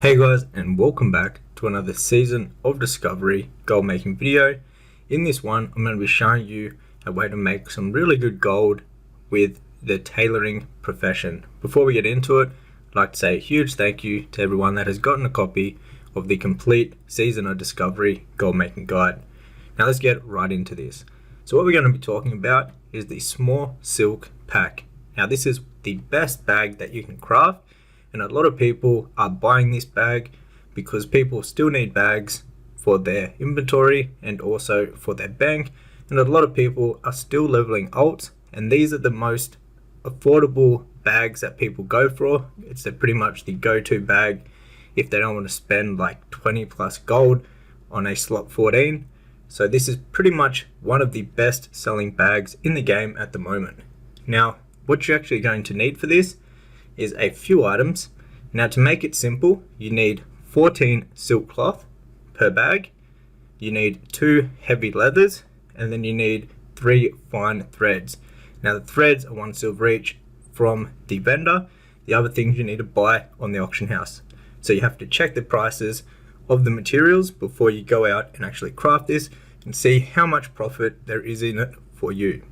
Hey guys, and welcome back to another season of Discovery gold making video. In this one, I'm going to be showing you a way to make some really good gold with the tailoring profession. Before we get into it, I'd like to say a huge thank you to everyone that has gotten a copy of the complete season of Discovery gold making guide. Now let's get right into this. So what we're going to be talking about is the small silk pack. Now this is the best bag that you can craft. And a lot of people are buying this bag because people still need bags for their inventory and also for their bank. And a lot of people are still leveling alts, and these are the most affordable bags that people go for. It's pretty much the go-to bag if they don't want to spend like 20 plus gold on a slot 14. So this is pretty much one of the best selling bags in the game at the moment. Now, what you're actually going to need for this is a few items. Now to make it simple, you need 14 silk cloth per bag, you need 2 heavy leathers, and then you need 3 fine threads. Now the threads are 1 silver each from the vendor. The other things you need to buy on the auction house. So you have to check the prices of the materials before you go out and actually craft this and see how much profit there is in it for you.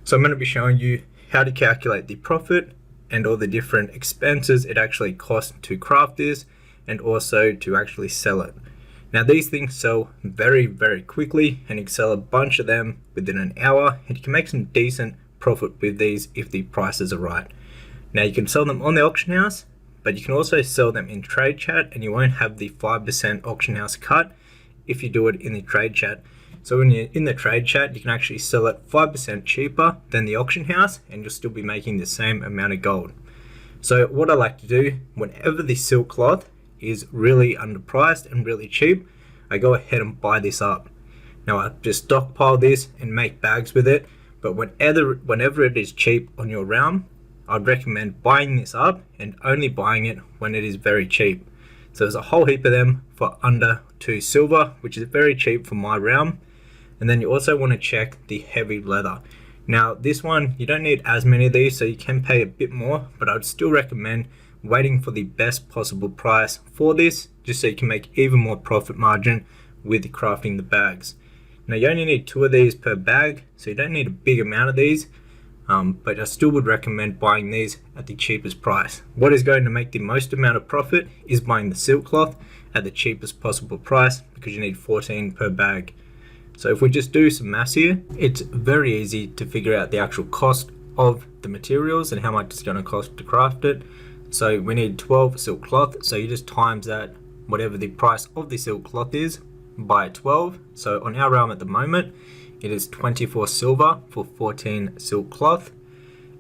So I'm going to be showing you how to calculate the profit and all the different expenses it actually costs to craft this and also to actually sell it. Now these things sell very quickly, and you can sell a bunch of them within an hour, and you can make some decent profit with these if the prices are right. Now you can sell them on the auction house, but you can also sell them in trade chat, and you won't have the 5% auction house cut if you do it in the trade chat. So when you're in the trade chat, you can actually sell it 5% cheaper than the auction house, and you'll still be making the same amount of gold. So what I like to do, whenever the silk cloth is really underpriced and really cheap, I go ahead and buy this up. Now I just stockpile this and make bags with it, but whenever it is cheap on your realm, I'd recommend buying this up and only buying it when it is very cheap. So there's a whole heap of them for under 2 silver, which is very cheap for my realm. And then you also want to check the heavy leather. Now this one, you don't need as many of these, so you can pay a bit more, but I would still recommend waiting for the best possible price for this, just so you can make even more profit margin with crafting the bags. Now you only need 2 of these per bag, so you don't need a big amount of these, but I still would recommend buying these at the cheapest price. What is going to make the most amount of profit is buying the silk cloth at the cheapest possible price, because you need 14 per bag. So if we just do some maths here, it's very easy to figure out the actual cost of the materials and how much it's going to cost to craft it. So we need 12 silk cloth, so you just times that, whatever the price of the silk cloth is, by 12. So on our realm at the moment, it is 24 silver for 14 silk cloth.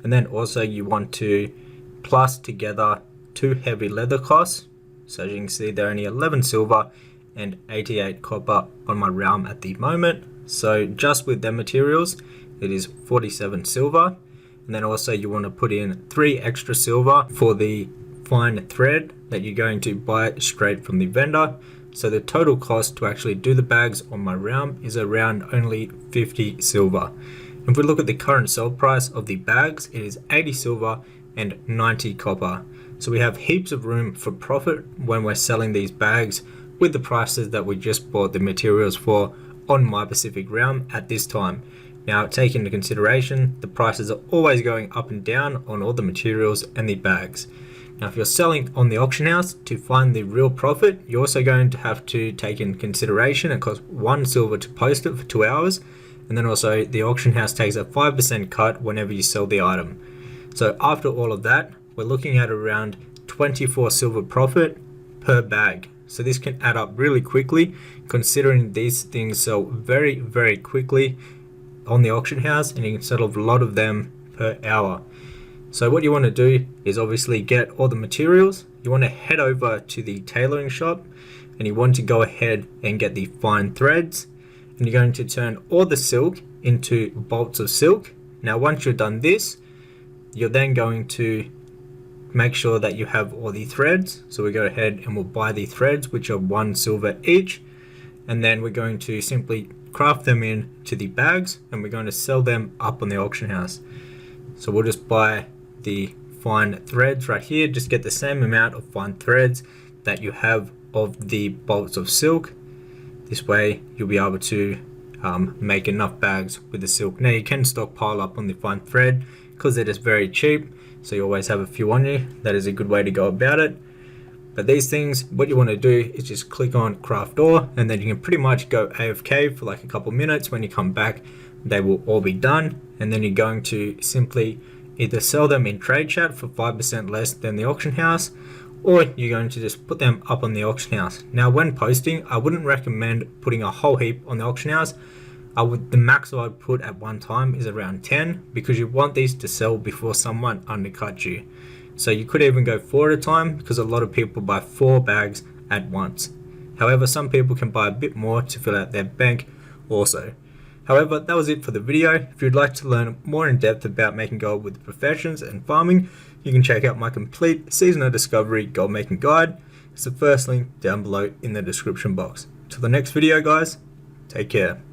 And then also you want to plus together 2 heavy leather costs. So as you can see, they're only 11 silver and 88 copper on my realm at the moment. So just with the materials, it is 47 silver. And then also you want to put in 3 extra silver for the fine thread that you're going to buy straight from the vendor. So the total cost to actually do the bags on my realm is around only 50 silver. If we look at the current sell price of the bags, it is 80 silver and 90 copper. So we have heaps of room for profit when we're selling these bags with the prices that we just bought the materials for on my Pacific realm at this time. Now take into consideration, the prices are always going up and down on all the materials and the bags. Now if you're selling on the auction house, to find the real profit, you're also going to have to take in consideration it costs 1 silver to post it for 2 hours, and then also the auction house takes a 5% cut whenever you sell the item. So after all of that, we're looking at around 24 silver profit per bag. So this can add up really quickly, considering these things sell very quickly on the auction house, and you can sell a lot of them per hour. So what you want to do is obviously get all the materials. You want to head over to the tailoring shop, and you want to go ahead and get the fine threads, and you're going to turn all the silk into bolts of silk. Now once you've done this, you're then going to make sure that you have all the threads. So we go ahead and we'll buy the threads, which are 1 silver each, and then we're going to simply craft them into the bags, and we're going to sell them up on the auction house. So we'll just buy the fine threads right here, just get the same amount of fine threads that you have of the bolts of silk. This way you'll be able to make enough bags with the silk. Now you can stockpile up on the fine thread because they're just very cheap, so you always have a few on you. That is a good way to go about it. But these things, what you want to do is just click on craft ore, and then you can pretty much go AFK for like a couple minutes. When you come back, they will all be done, and then you're going to simply either sell them in trade chat for 5% less than the auction house, or you're going to just put them up on the auction house. Now when posting, I wouldn't recommend putting a whole heap on the auction house. The max I would put at one time is around 10, because you want these to sell before someone undercuts you. So you could even go 4 at a time, because a lot of people buy 4 bags at once. However, some people can buy a bit more to fill out their bank also. However, that was it for the video. If you'd like to learn more in depth about making gold with the professions and farming, you can check out my complete Season of Discovery gold making guide. It's the first link down below in the description box. Till the next video guys, take care.